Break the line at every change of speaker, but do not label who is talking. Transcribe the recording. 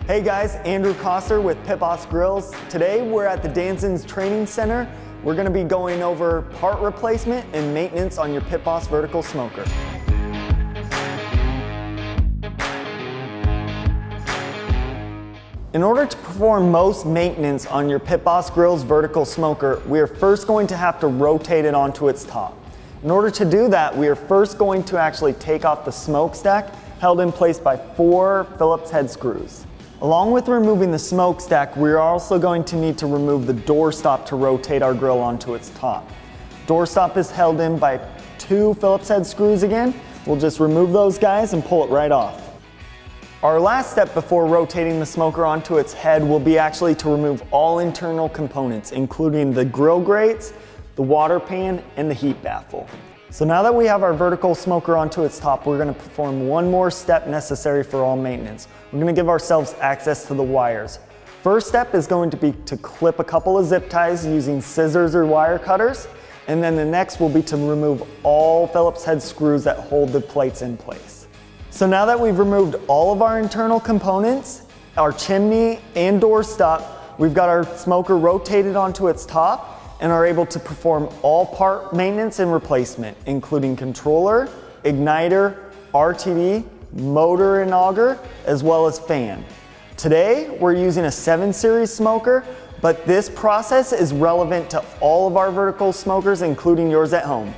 Hey guys, Andrew Coster with Pit Boss Grills. Today we're at the Danson's Training Center. We're going to be going over part replacement and maintenance on your Pit Boss vertical smoker. In order to perform most maintenance on your Pit Boss Grill's vertical smoker, we are first going to have to rotate it onto its top. In order to do that, we are first going to actually take off the smokestack held in place by 4 Phillips head screws. Along with removing the smokestack, we are also going to need to remove the doorstop to rotate our grill onto its top. Doorstop is held in by 2 Phillips head screws again. We'll just remove those guys and pull it right off. Our last step before rotating the smoker onto its head will be actually to remove all internal components, including the grill grates, the water pan, and the heat baffle. So now that we have our vertical smoker onto its top, we're going to perform one more step necessary for all maintenance. We're going to give ourselves access to the wires. First step is going to be to clip a couple of zip ties using scissors or wire cutters, and then the next will be to remove all Phillips head screws that hold the plates in place. So now that we've removed all of our internal components, our chimney and doorstop, we've got our smoker rotated onto its top and are able to perform all part maintenance and replacement, including controller, igniter, RTD, motor and auger, as well as fan. Today, we're using a 7 series smoker, but this process is relevant to all of our vertical smokers, including yours at home.